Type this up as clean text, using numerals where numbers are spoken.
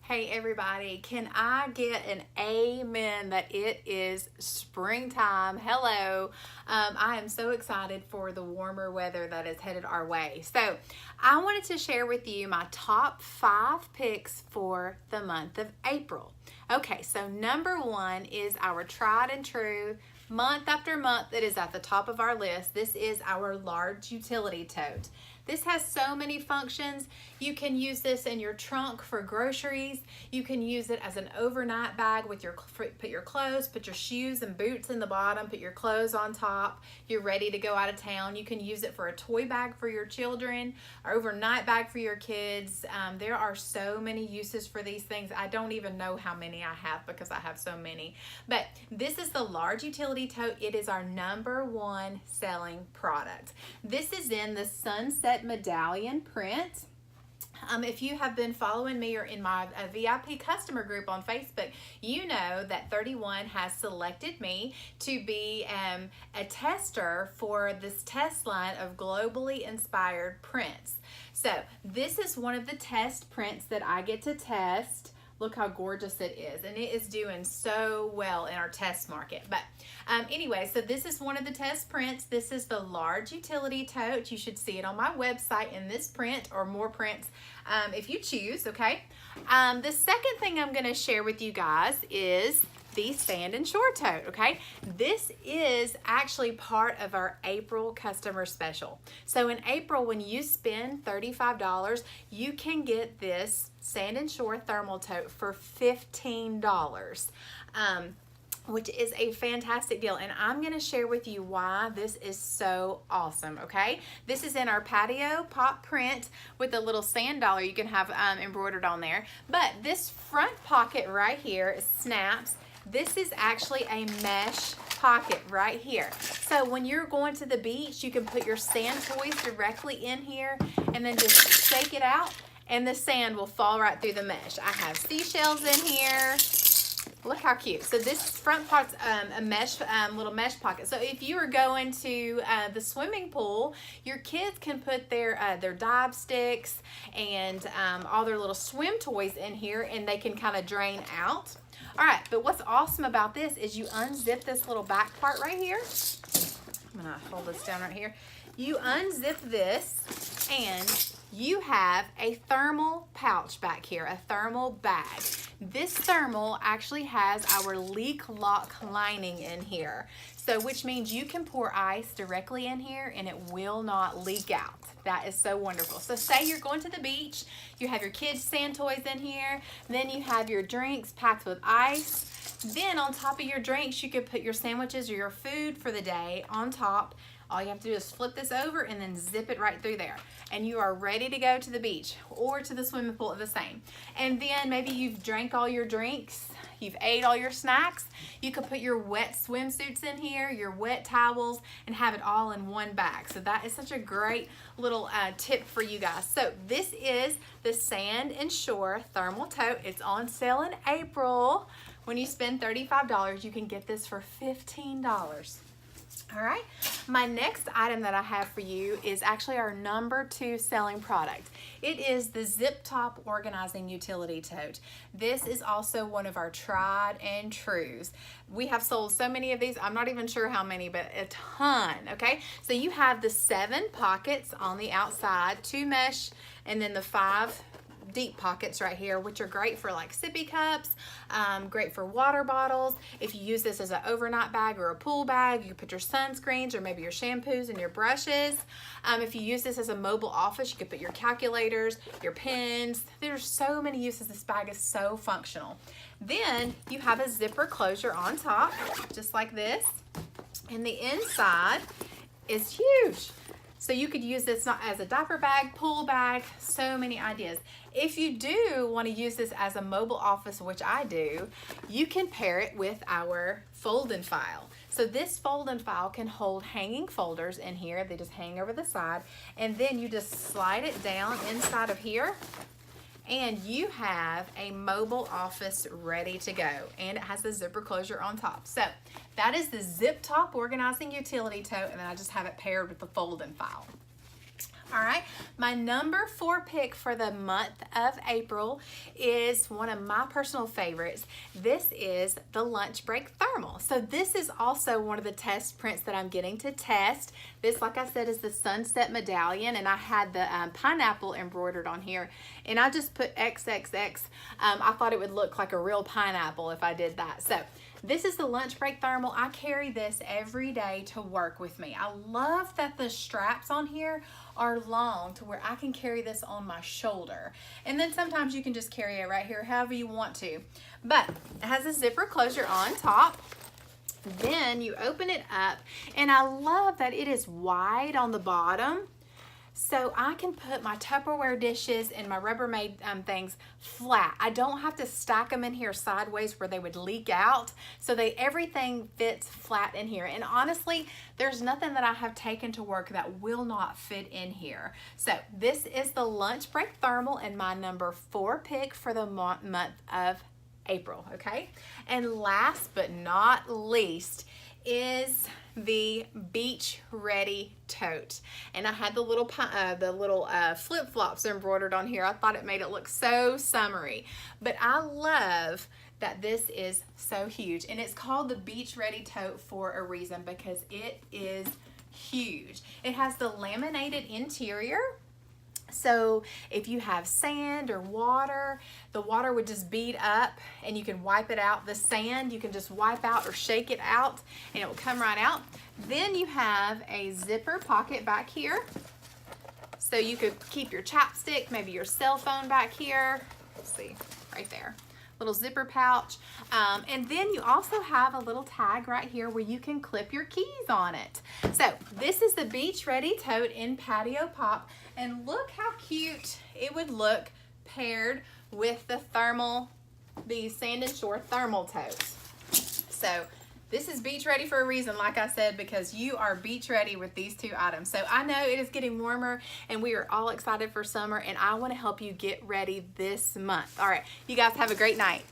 Hey everybody, can I get an amen that it is springtime? Hello. I am so excited for the warmer weather that is headed our way. So I wanted to share with you my top 5 picks for the month of April. Okay, so number 1 is our tried and true month after month. It is at the top of our list. This is our large utility tote. This has so many functions. You can use this in your trunk for groceries. You can use it as an overnight bag with put your clothes, put your shoes and boots in the bottom, put your clothes on top. You're ready to go out of town. You can use it for a toy bag for your children, or overnight bag for your kids. There are so many uses for these things. I don't even know how many I have because I have so many. But this is the large utility tote. It is our number 1 selling product. This is in the Sunset Medallion print. If you have been following me or in my VIP customer group on Facebook, you know that 31 has selected me to be a tester for this test line of globally inspired prints. So this is one of the test prints that I get to test. Look how gorgeous it is, and it is doing so well in our test market. But anyway, so this is one of the test prints. This is the large utility tote. You should see it on my website in this print or more prints if you choose, okay? The second thing I'm gonna share with you guys is the Sand N Shore Tote, okay? This is actually part of our April customer special. So in April, when you spend $35, you can get this Sand N Shore thermal tote for $15. Which is a fantastic deal, and I'm going to share with you why this is so awesome, okay? This is in our patio pop print with a little sand dollar you can have embroidered on there, but this front pocket right here snaps. This is actually a mesh pocket right here. So when you're going to the beach, you can put your sand toys directly in here and then just shake it out, and the sand will fall right through the mesh. I have seashells in here. Look how cute. So this front part's a mesh, little mesh pocket. So if you are going to the swimming pool, your kids can put their dive sticks and all their little swim toys in here, and they can kind of drain out. All right, but what's awesome about this is you unzip this little back part right here. I'm gonna hold this down right here. You unzip this, and you have a thermal pouch back here, a thermal bag. This thermal actually has our leak lock lining in here. So which means you can pour ice directly in here and it will not leak out. That is so wonderful. So say you're going to the beach, you have your kids' sand toys in here, then you have your drinks packed with ice. Then on top of your drinks, you could put your sandwiches or your food for the day on top. All you have to do is flip this over and then zip it right through there. And you are ready to go to the beach or to the swimming pool the same. And then maybe you've drank all your drinks, you've ate all your snacks. You could put your wet swimsuits in here, your wet towels, and have it all in one bag. So that is such a great little tip for you guys. So this is the Sand N Shore Thermal Tote. It's on sale in April. When you spend $35, you can get this for $15. All right, my next item that I have for you is actually our number 2 selling product. It is the Zip Top Organizing Utility Tote. This is also one of our tried and trues. We have sold so many of these, I'm not even sure how many, but a ton, okay? So you have the 7 pockets on the outside, 2 mesh, and then the 5 deep pockets right here, which are great for like sippy cups, great for water bottles. If you use this as an overnight bag or a pool bag, you can put your sunscreens or maybe your shampoos and your brushes. If you use this as a mobile office, you could put your calculators, your pens. There's so many uses. This bag is so functional. Then you have a zipper closure on top, just like this. And the inside is huge. So you could use this not as a diaper bag, pool bag, so many ideas. If you do want to use this as a mobile office, which I do, you can pair it with our fold and file. So this fold and file can hold hanging folders in here. They just hang over the side, and then you just slide it down inside of here, and you have a mobile office ready to go, and it has the zipper closure on top. So that is the Zip Top Organizing Utility Tote, and then I just have it paired with the fold and file. All right, my number 4 pick for the month of April is one of my personal favorites. This is the lunch break thermal. So this is also one of the test prints that I'm getting to test. This, like I said, is the sunset medallion, and I had the pineapple embroidered on here, and I just put XXX. I thought it would look like a real pineapple if I did that. So this is the lunch break thermal. I carry this every day to work with me. I love that the straps on here are long to where I can carry this on my shoulder. And then sometimes you can just carry it right here however you want to. But it has a zipper closure on top. Then you open it up, and I love that it is wide on the bottom. So I can put my Tupperware dishes and my Rubbermaid things flat. I don't have to stack them in here sideways where they would leak out. So everything fits flat in here. And honestly, there's nothing that I have taken to work that will not fit in here. So this is the lunch break thermal and my number 4 pick for the month of April, okay? And last but not least is the beach ready tote, and I had the little flip-flops embroidered on here. I thought it made it look so summery, but I love that this is so huge, and it's called the beach ready tote for a reason, because it is huge. It has the laminated interior. So if you have sand or water, the water would just bead up and you can wipe it out. The sand you can just wipe out or shake it out and it will come right out. Then you have a zipper pocket back here. So you could keep your chapstick, maybe your cell phone back here. Let's see, right there. Little zipper pouch. And then you also have a little tag right here where you can clip your keys on it. So this is the beach ready tote in Patio Pop, and look how cute it would look paired with the Sand N Shore thermal totes. So this is beach ready for a reason, like I said, because you are beach ready with these 2 items. So I know it is getting warmer and we are all excited for summer, and I want to help you get ready this month. All right, you guys have a great night.